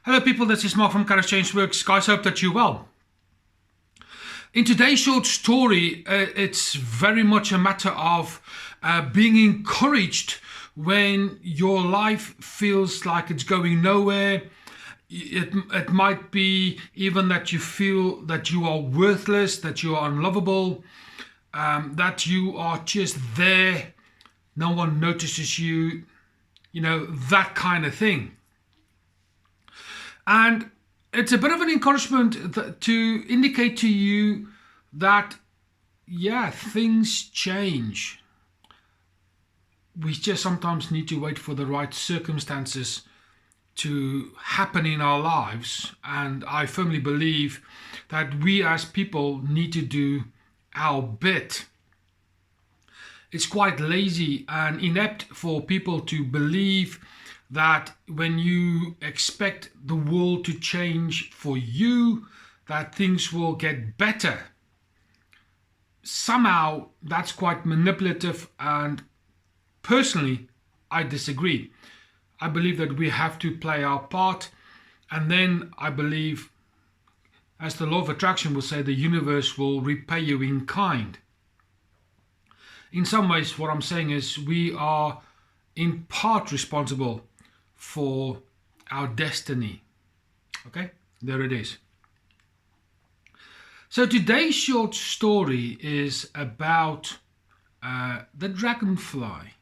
Hello people, this is Mark from Kharischangeworks. Guys, hope that you're well. In today's short story, it's very much a matter of being encouraged when your life feels like it's going nowhere. It might be even that you feel that you are worthless, that you are unlovable, that you are just there, no one notices you, that kind of thing. And it's a bit of an encouragement to indicate to you that, things change. We just sometimes need to wait for the right circumstances to happen in our lives. And I firmly believe that we as people need to do our bit. It's quite lazy and inept for people to believe that when you expect the world to change for you, that things will get better. Somehow that's quite manipulative, and personally I disagree. I believe that we have to play our part, and then I believe, as the law of attraction will say, the universe will repay you in kind. In some ways, what I'm saying is we are in part responsible for our destiny. Okay, there it is. So today's short story is about the dragonfly.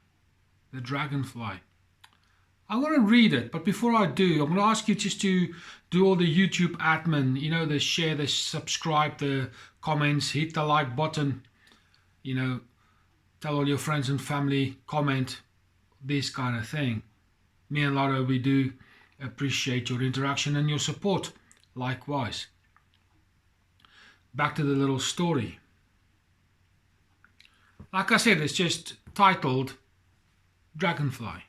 The dragonfly. I'm going to read it, but before I do, I'm going to ask you just to do all the YouTube admin, the share, the subscribe, the comments, hit the like button, tell all your friends and family, comment, this kind of thing. Me and Lara, we do appreciate your interaction and your support. Likewise. Back to the little story. Like I said, it's just titled Dragonfly.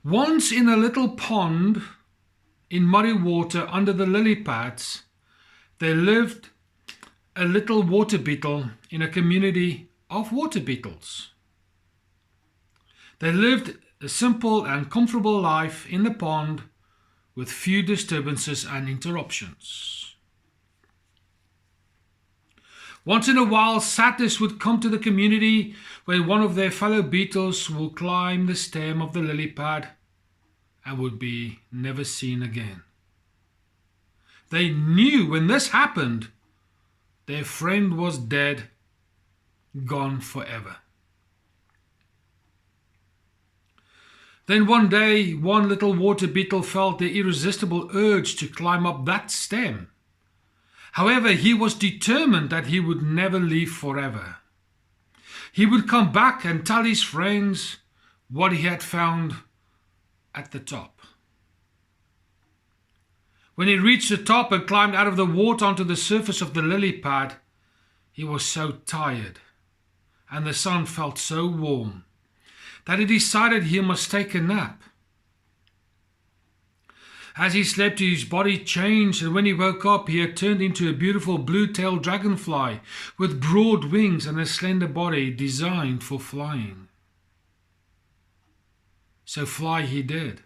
Once in a little pond in muddy water under the lily pads, there lived a little water beetle in a community of water beetles. They lived a simple and comfortable life in the pond with few disturbances and interruptions. Once in a while, sadness would come to the community when one of their fellow beetles would climb the stem of the lily pad and would be never seen again. They knew when this happened, their friend was dead, gone forever. Then one day, one little water beetle felt the irresistible urge to climb up that stem. However, he was determined that he would never leave forever. He would come back and tell his friends what he had found at the top. When he reached the top and climbed out of the water onto the surface of the lily pad, he was so tired, and the sun felt so warm, that he decided he must take a nap. As he slept, his body changed, and when he woke up, he had turned into a beautiful blue-tailed dragonfly with broad wings and a slender body designed for flying. So fly he did.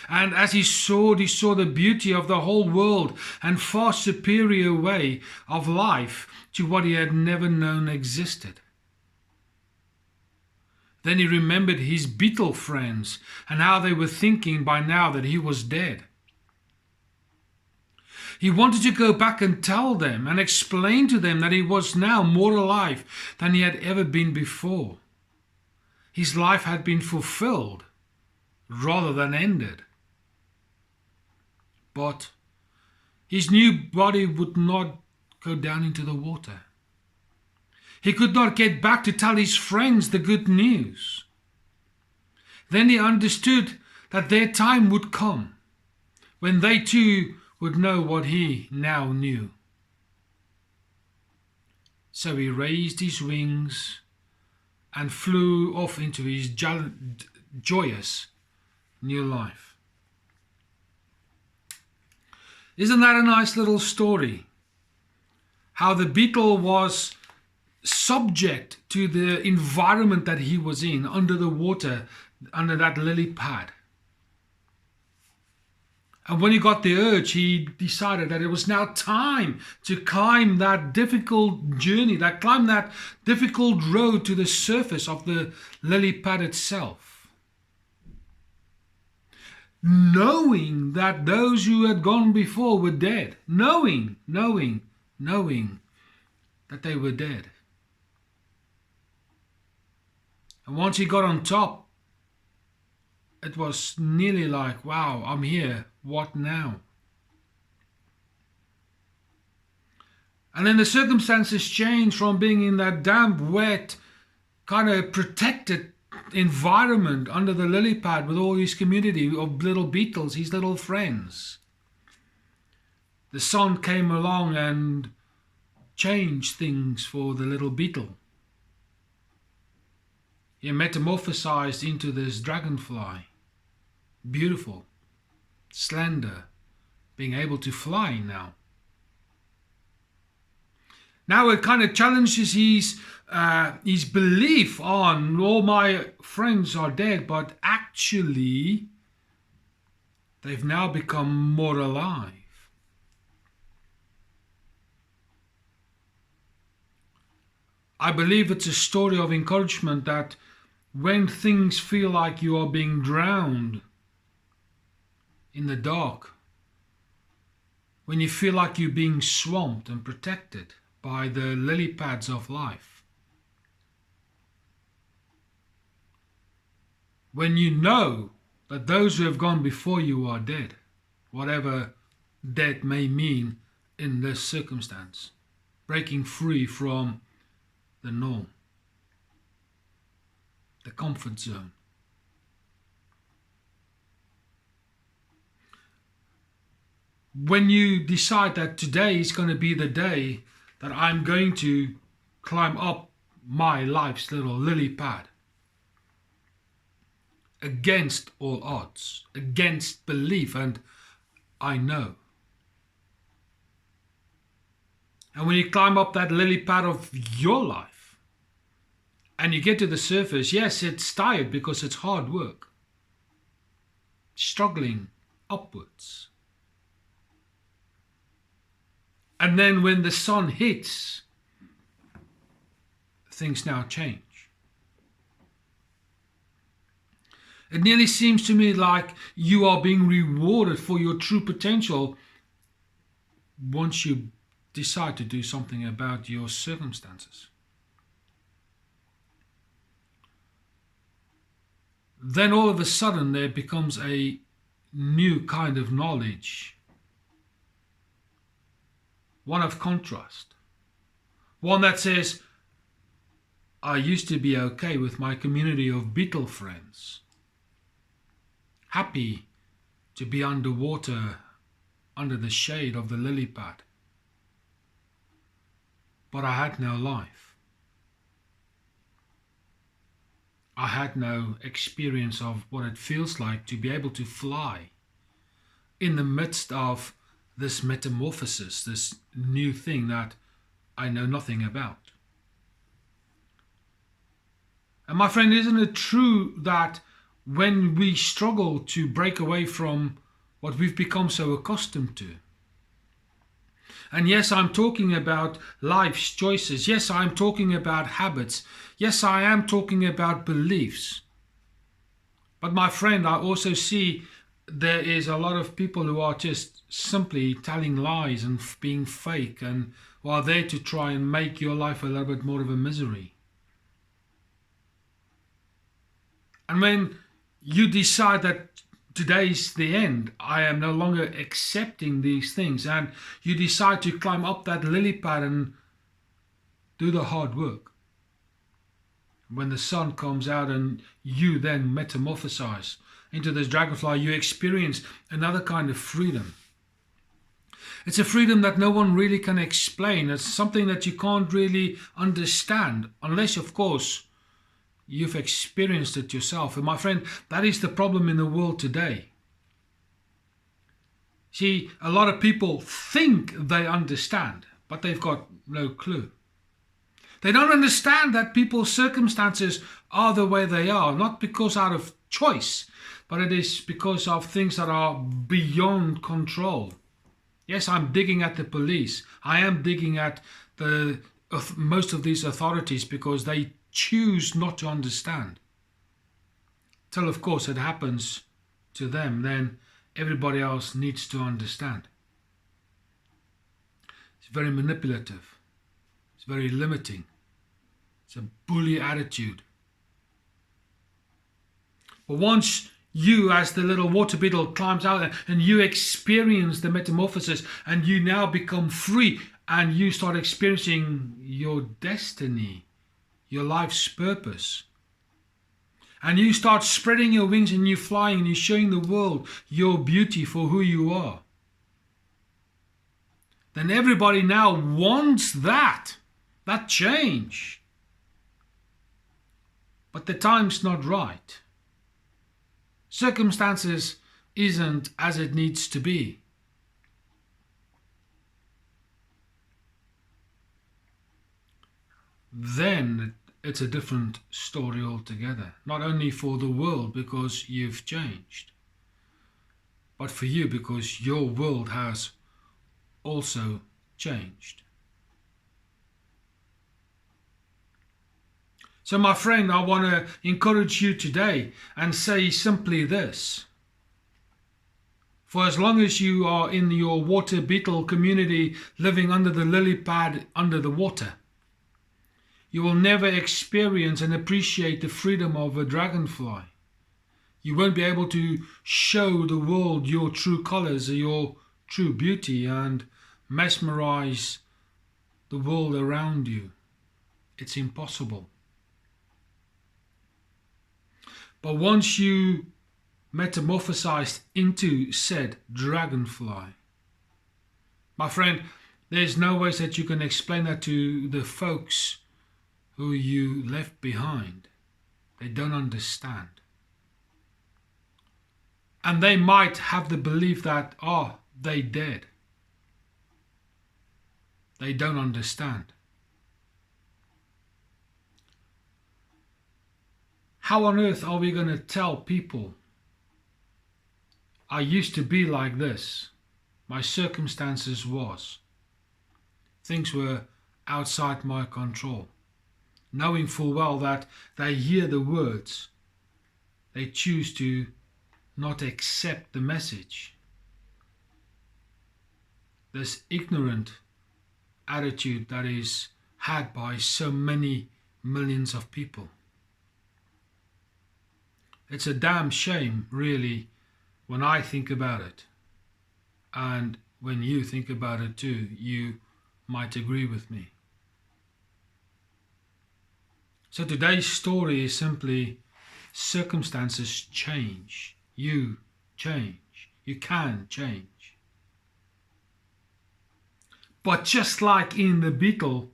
And as he saw the beauty of the whole world and far superior way of life to what he had never known existed. Then he remembered his beetle friends and how they were thinking by now that he was dead. He wanted to go back and tell them and explain to them that he was now more alive than he had ever been before. His life had been fulfilled rather than ended. But his new body would not go down into the water. He could not get back to tell his friends the good news. Then he understood that their time would come when they too would know what he now knew. So he raised his wings and flew off into his joyous new life. Isn't that a nice little story? How the beetle was subject to the environment that he was in, under the water, under that lily pad. And when he got the urge, he decided that it was now time to climb that difficult journey, climb that difficult road to the surface of the lily pad itself. Knowing that those who had gone before were dead. Knowing that they were dead. And once he got on top, it was nearly like, wow, I'm here. What now? And then the circumstances changed from being in that damp, wet, kind of protected environment under the lily pad with all his community of little beetles, his little friends. The sun came along and changed things for the little beetle. He metamorphosized into this dragonfly. Beautiful, slender, being able to fly now. Now it kind of challenges his belief on all my friends are dead, but actually they've now become more alive. I believe it's a story of encouragement that when things feel like you are being drowned in the dark, when you feel like you're being swamped and protected by the lily pads of life, when you know that those who have gone before you are dead, whatever death may mean in this circumstance, breaking free from the norm, the comfort zone. When you decide that today is going to be the day that I'm going to climb up my life's little lily pad, against all odds, against belief, and I know. And when you climb up that lily pad of your life and you get to the surface, yes, it's tired because it's hard work, struggling upwards. And then when the sun hits, things now change. It nearly seems to me like you are being rewarded for your true potential once you decide to do something about your circumstances. Then all of a sudden there becomes a new kind of knowledge. One of contrast. One that says, I used to be okay with my community of beetle friends. Happy to be underwater, under the shade of the lily pad. But I had no life. I had no experience of what it feels like to be able to fly in the midst of this metamorphosis, this new thing that I know nothing about. And my friend, isn't it true that when we struggle to break away from what we've become so accustomed to? And yes, I'm talking about life's choices. Yes, I'm talking about habits. Yes, I am talking about beliefs. But my friend, I also see there is a lot of people who are just simply telling lies and being fake and who are there to try and make your life a little bit more of a misery. And when you decide that today's the end, I am no longer accepting these things, and you decide to climb up that lily pad and do the hard work, when the sun comes out and you then metamorphosize into this dragonfly, you experience another kind of freedom. It's a freedom that no one really can explain. It's something that you can't really understand unless, of course, you've experienced it yourself. And my friend, that is the problem in the world today. See, a lot of people think they understand, but they've got no clue. They don't understand that people's circumstances are the way they are, not because out of choice. but it is because of things that are beyond control. Yes, I'm digging at the police. I am digging at most of these authorities because they choose not to understand. Till, of course, it happens to them, then everybody else needs to understand. It's very manipulative. It's very limiting. It's a bully attitude. But once you, as the little water beetle, climbs out and you experience the metamorphosis and you now become free and you start experiencing your destiny, your life's purpose, and you start spreading your wings and you're flying and you're showing the world your beauty for who you are, then everybody now wants that change. But the time's not right. Circumstances isn't as it needs to be. Then it's a different story altogether. Not only for the world because you've changed, but for you because your world has also changed. So my friend, I want to encourage you today and say simply this. For as long as you are in your water beetle community living under the lily pad under the water, you will never experience and appreciate the freedom of a dragonfly. You won't be able to show the world your true colors, your true beauty, and mesmerize the world around you. It's impossible. But once you metamorphosized into said dragonfly, my friend, there's no ways that you can explain that to the folks who you left behind. They don't understand. And they might have the belief that, they dead. They don't understand. How on earth are we going to tell people, I used to be like this, my circumstances was, things were outside my control, knowing full well that they hear the words, they choose to not accept the message. This ignorant attitude that is had by so many millions of people. It's a damn shame, really, when I think about it. And when you think about it too, you might agree with me. So today's story is simply circumstances change. You change. You can change. But just like in the beetle,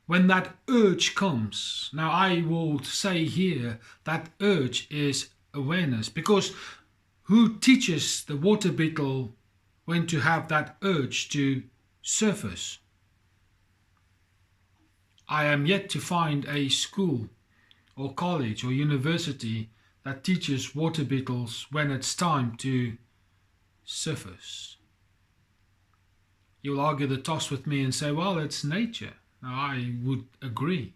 when that urge comes, now I will say here that urge is awareness, because who teaches the water beetle when to have that urge to surface? I am yet to find a school or college or university that teaches water beetles when it's time to surface. You'll argue the toss with me and say, well, it's nature. Now, I would agree.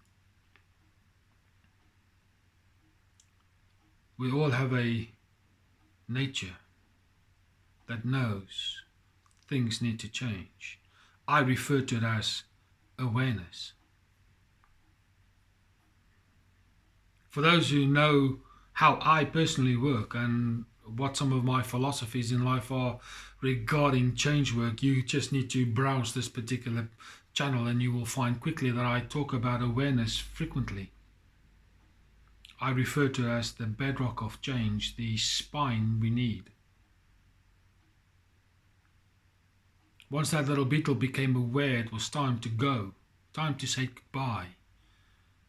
We all have a nature that knows things need to change. I refer to it as awareness. For those who know how I personally work and what some of my philosophies in life are regarding change work, you just need to browse this particular channel and you will find quickly that I talk about awareness frequently. I refer to it as the bedrock of change, the spine we need. Once that little beetle became aware it was time to go, time to say goodbye,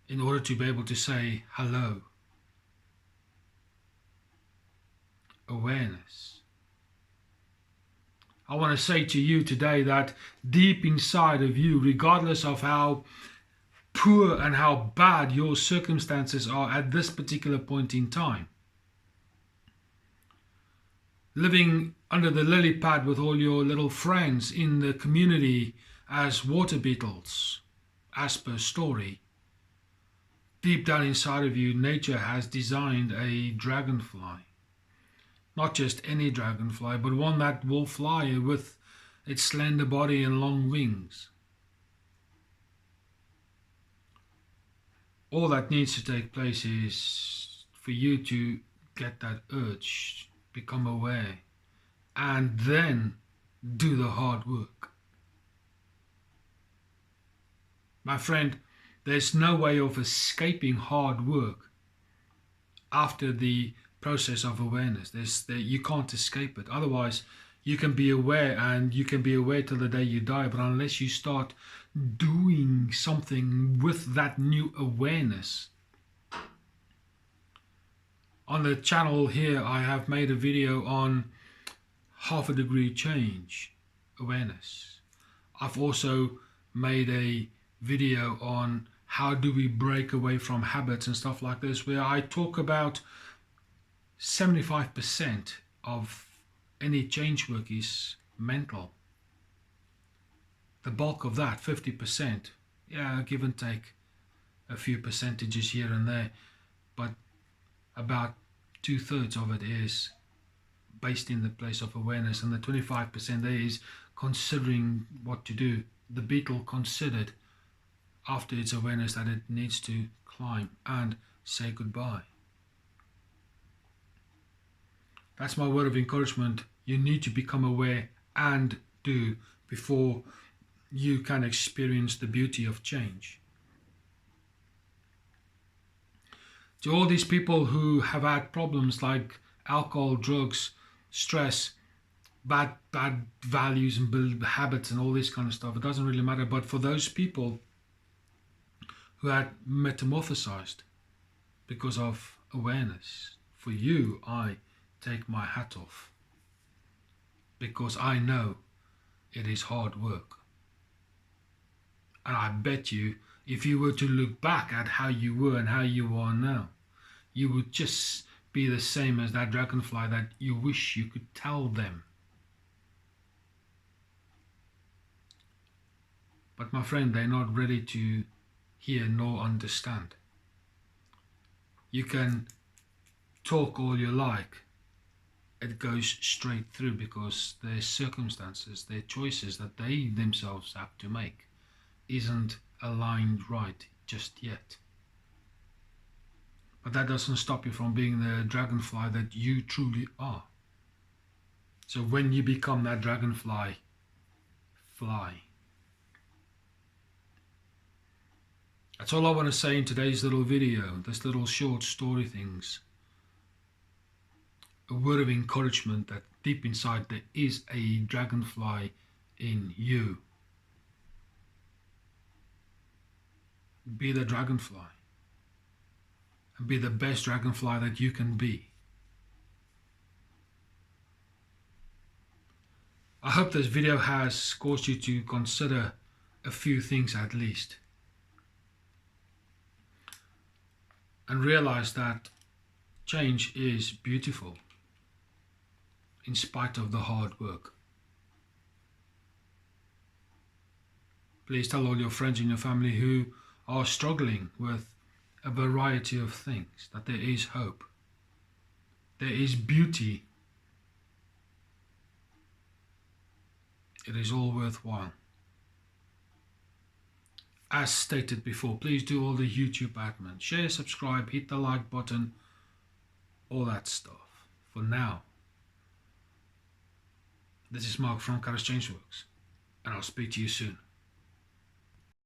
in order to be able to say hello. Awareness. I want to say to you today that deep inside of you, regardless of how poor and how bad your circumstances are at this particular point in time, living under the lily pad with all your little friends in the community as water beetles, as per story. Deep down inside of you, nature has designed a dragonfly. Not just any dragonfly, but one that will fly with its slender body and long wings. All that needs to take place is for you to get that urge, become aware, and then do the hard work. My friend, there's no way of escaping hard work after the process of awareness. You can't escape it. Otherwise, you can be aware, and you can be aware till the day you die, but unless you start doing something with that new awareness. On the channel here, I have made a video on half a degree change awareness. I've also made a video on how do we break away from habits and stuff like this, where I talk about 75% of any change work is mental. The bulk of that, 50%, yeah, give and take a few percentages here and there, but about 2/3 of it is based in the place of awareness, and the 25% there is considering what to do. The beetle considered after its awareness that it needs to climb and say goodbye. That's my word of encouragement. You need to become aware and do before you can experience the beauty of change. To all these people who have had problems like alcohol, drugs, stress, bad values and habits and all this kind of stuff, it doesn't really matter. But for those people who had metamorphosized because of awareness, for you, I take my hat off, because I know it is hard work. And I bet you, if you were to look back at how you were and how you are now, you would just be the same as that dragonfly that you wish you could tell them. But my friend, they're not ready to hear nor understand. You can talk all you like. It goes straight through, because their circumstances, their choices that they themselves have to make isn't aligned right just yet. But that doesn't stop you from being the dragonfly that you truly are. So when you become that dragonfly, fly. That's all I want to say in today's little video, this little short story things. A word of encouragement that deep inside there is a dragonfly in you. Be the dragonfly, and be the best dragonfly that you can be. I hope this video has caused you to consider a few things at least, and realize that change is beautiful in spite of the hard work. Please tell all your friends and your family who are struggling with a variety of things that there is hope. There is beauty. It is all worthwhile. As stated before, please do all the YouTube admin. Share, subscribe, hit the like button, all that stuff. For now, this is Mark from Kharischangeworks, and I'll speak to you soon.